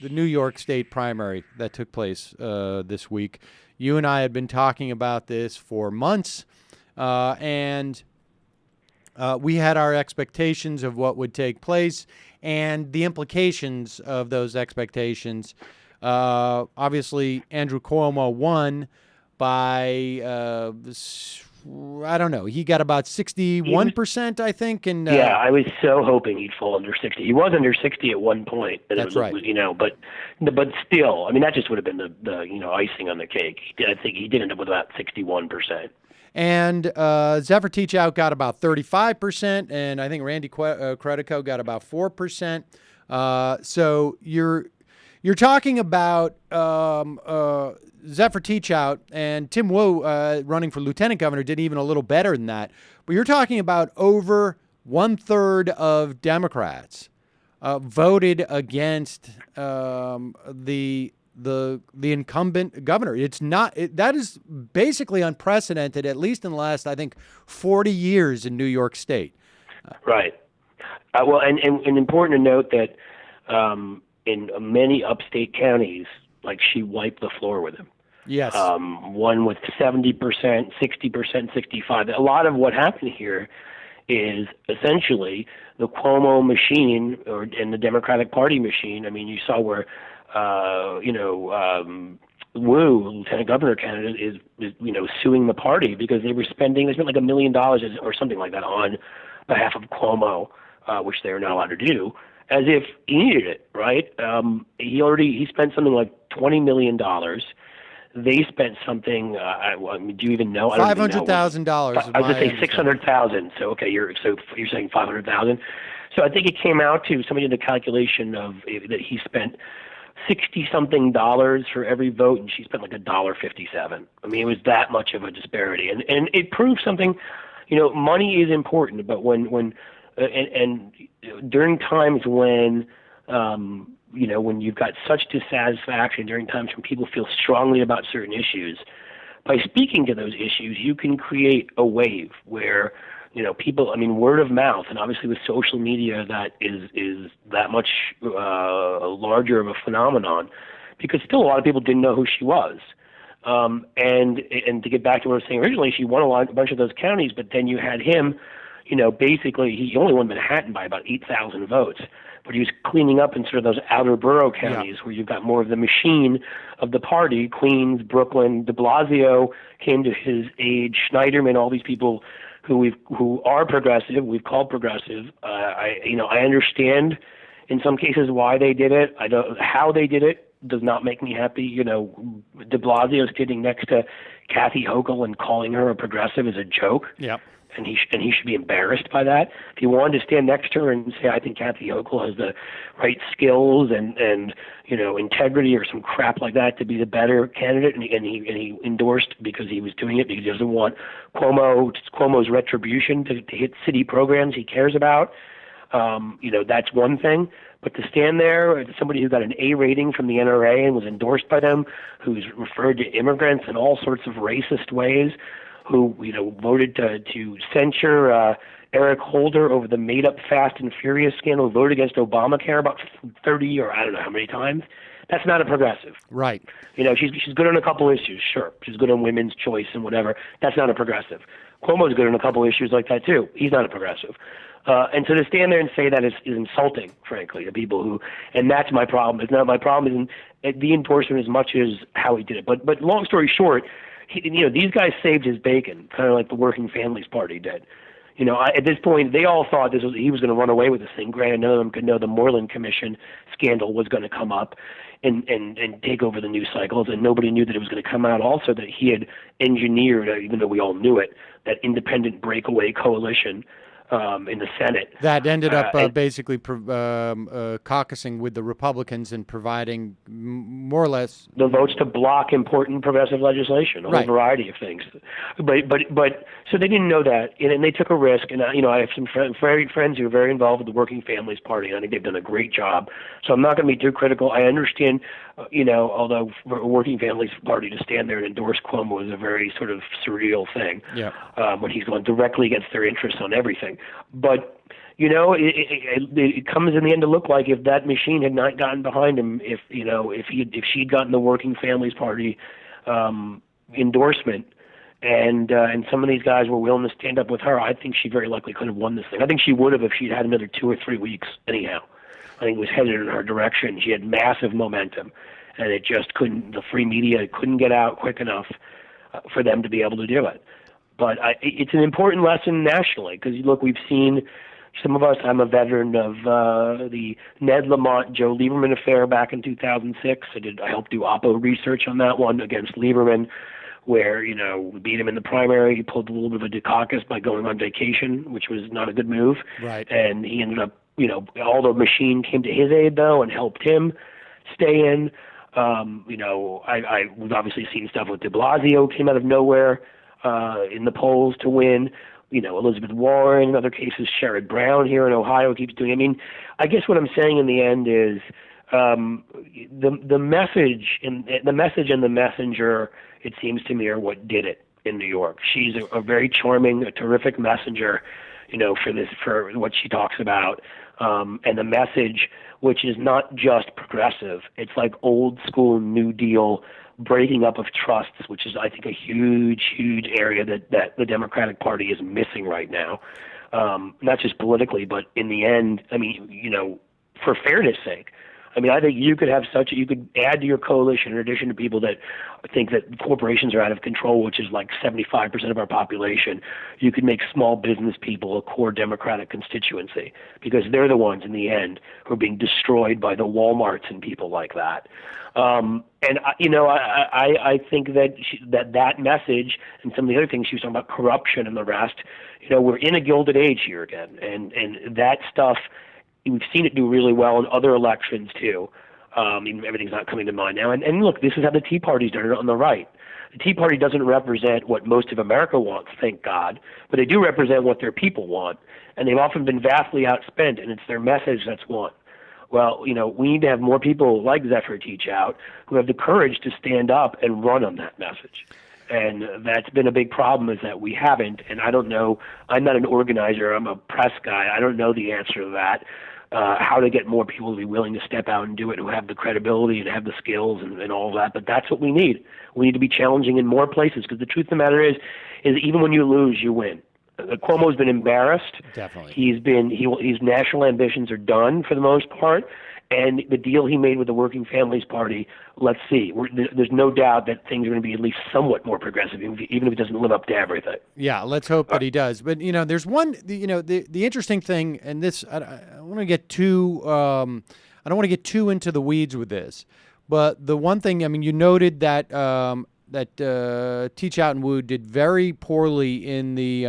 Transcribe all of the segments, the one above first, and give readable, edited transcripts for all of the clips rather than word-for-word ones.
the New York State primary that took place this week. You and I had been talking about this for months, and we had our expectations of what would take place and the implications of those expectations. Obviously, Andrew Cuomo won by, I don't know, he got about 61%, I think. And yeah, I was so hoping he'd fall under 60. He was under 60 at one point. And that's right. But still, I mean, that just would have been the icing on the cake. I think he did end up with about 61%. And Zephyr Teachout got about 35%, and I think Randy Credico got about 4%. So you're talking about Zephyr Teachout, and Tim Wu running for lieutenant governor did even a little better than that. But you're talking about over 1/3 of Democrats voted against the incumbent governor. That is basically unprecedented, at least in the last, I think, 40 years in New York State. Right. Well, and important to note that in many upstate counties, like, she wiped the floor with him. Yes. One with 70%, 60%, 65%. A lot of what happened here is essentially the Cuomo machine and the Democratic Party machine. I mean, you saw where Wu, lieutenant governor candidate, is suing the party because they spent like $1 million or something like that on behalf of Cuomo, which they are not allowed to do, as if he needed it, right? He spent something like $20 million. They spent something. Do you even know? $500,000. I was going to say 600,000. So okay, you're saying 500,000. So I think it came out to, somebody did a calculation of that he spent $60-something for every vote, and she spent like $1.57. I mean, it was that much of a disparity, and it proves something. Money is important, but when during times when when you've got such dissatisfaction, during times when people feel strongly about certain issues, by speaking to those issues, you can create a wave where people, word of mouth, and obviously with social media, that is that much larger of a phenomenon, because still a lot of people didn't know who she was. And to get back to what I was saying originally, she won a bunch of those counties, but then you had him, basically he only won Manhattan by about 8,000 votes, but he was cleaning up in sort of those outer borough counties where you've got more of the machine of the party. Queens, Brooklyn, de Blasio came to his aid, Schneiderman, all these people who are progressive, we've called progressive. I understand in some cases why they did it. I don't how they did it does not make me happy. De Blasio sitting next to Kathy Hochul and calling her a progressive is a joke. Yeah. And he should be embarrassed by that. If he wanted to stand next to her and say, I think Kathy Hochul has the right skills and integrity or some crap like that to be the better candidate, and he endorsed because he was doing it because he doesn't want Cuomo's retribution to hit city programs he cares about. That's one thing. But to stand there as somebody who got an A rating from the NRA and was endorsed by them, who's referred to immigrants in all sorts of racist ways, who voted to censure Eric Holder over the made-up Fast and Furious scandal, voted against Obamacare about 30 or I don't know how many times. That's not a progressive. Right. She's good on a couple issues, sure. She's good on women's choice and whatever. That's not a progressive. Cuomo's good on a couple issues like that too. He's not a progressive. And so to stand there and say that is insulting, frankly, to people who, and that's my problem. It's not my problem isn't the endorsement as much as how he did it. But long story short, these guys saved his bacon, kind of like the Working Families Party did. At this point, they all thought he was going to run away with this thing. Granted, none of them could know the Moreland Commission scandal was going to come up and take over the news cycles, and nobody knew that it was going to come out also that he had engineered, even though we all knew it, that independent breakaway coalition in the Senate. That ended up basically caucusing with the Republicans and providing more or less the votes to block important progressive legislation, a whole variety of things. But so they didn't know that, and they took a risk. And I have some friends who are very involved with the Working Families Party, and I think they've done a great job. So I'm not going to be too critical. I understand, although for a Working Families Party to stand there and endorse Cuomo is a very sort of surreal thing. Yeah. When he's going directly against their interests on everything. But it comes in the end to look like if that machine had not gotten behind him, if she'd gotten the Working Families Party endorsement, and some of these guys were willing to stand up with her, I think she very likely could have won this thing. I think she would have if she'd had another 2 or 3 weeks anyhow. I think it was headed in her direction. She had massive momentum, and it just couldn't. The free media couldn't get out quick enough for them to be able to do it. But it's an important lesson nationally because look, we've seen some of us. I'm a veteran of the Ned Lamont Joe Lieberman affair back in 2006. I helped do Oppo research on that one against Lieberman, where we beat him in the primary. He pulled a little bit of a Dukakis by going on vacation, which was not a good move. Right. And he ended up, all the machine came to his aid though and helped him stay in. We've obviously seen stuff with De Blasio came out of nowhere in the polls to win. Elizabeth Warren, in other cases, Sherrod Brown here in Ohio keeps doing. I mean, I guess what I'm saying in the end is the message and the messenger, it seems to me, are what did it in New York. She's a very charming, a terrific messenger, for what she talks about, and the message, which is not just progressive. It's like old school New Deal breaking up of trusts, which is, I think, a huge, huge area that the Democratic Party is missing right now. Not just politically, but in the end, I mean, for fairness sake. I mean, I think you could add to your coalition, in addition to people that think that corporations are out of control, which is like 75% of our population, you could make small business people a core Democratic constituency because they're the ones in the end who are being destroyed by the Walmarts and people like that. I think that message and some of the other things she was talking about, corruption and the rest, we're in a gilded age here again, and that stuff. We've seen it do really well in other elections, too. Everything's not coming to mind now. And look, this is how the Tea Party's done it on the right. The Tea Party doesn't represent what most of America wants, thank God, but they do represent what their people want. And they've often been vastly outspent, and it's their message that's won. Well, we need to have more people like Zephyr Teachout who have the courage to stand up and run on that message. And that's been a big problem, is that we haven't. And I don't know. I'm not an organizer. I'm a press guy. I don't know the answer to that. How to get more people to be willing to step out and do it, who have the credibility and have the skills and all of that. But that's what we need. We need to be challenging in more places, because the truth of the matter is even when you lose, you win. Cuomo's been embarrassed. Definitely. His national ambitions are done for the most part. And the deal he made with the Working Families Party, let's see. There's no doubt that things are going to be at least somewhat more progressive, even if it doesn't live up to everything. Yeah, let's hope that he does. But there's one. The interesting thing, and this I don't want to get too. I don't want to get too into the weeds with this. But the one thing, I mean, you noted that Teachout and Wu did very poorly in the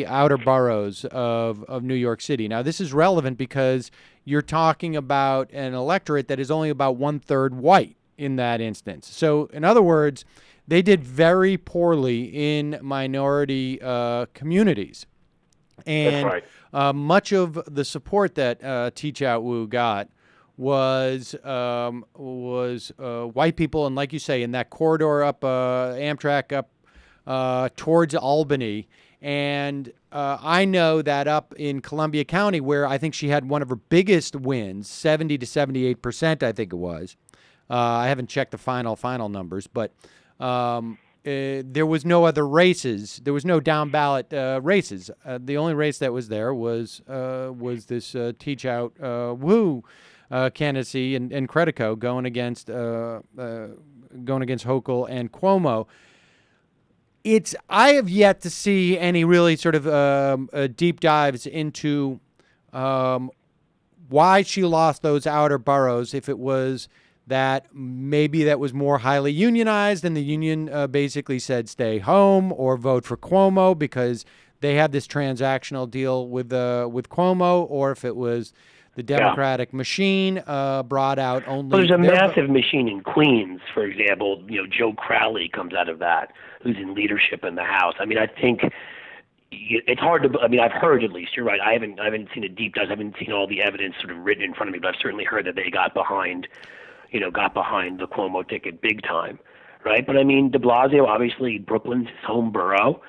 outer boroughs of New York City. Now, this is relevant because you're talking about an electorate that is only about 1/3 white in that instance. So, in other words, they did very poorly in minority communities. And that's right. Much of the support that Teachout Wu got was white people, and like you say, in that corridor up Amtrak up towards Albany. And I know that up in Columbia County, where I think she had one of her biggest wins, 70 to 78%, I think it was. I haven't checked the final numbers, but there was no other races. There was no down ballot races. The only race that was there was this Teachout Wu candidacy and Credico going against Hochul and Cuomo. I have yet to see any really sort of deep dives into why she lost those outer boroughs. If it was that maybe that was more highly unionized and the union basically said stay home or vote for Cuomo because they had this transactional deal with Cuomo, or if it was the Democratic machine brought out only. Well, there's a massive machine in Queens, for example. Joe Crowley comes out of that, who's in leadership in the House. I mean, I think it's hard to. I mean, I've heard, at least. You're right. I haven't seen a deep dive. I haven't seen all the evidence sort of written in front of me, but I've certainly heard that they got behind the Cuomo ticket big time, right? But I mean, De Blasio, obviously, Brooklyn's his home borough.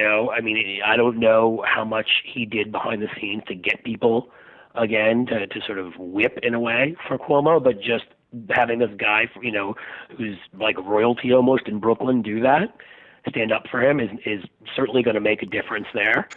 I mean, I don't know how much he did behind the scenes to get people again to sort of whip in a way for Cuomo, but just having this guy, who's like royalty almost in Brooklyn do that, stand up for him is certainly going to make a difference there.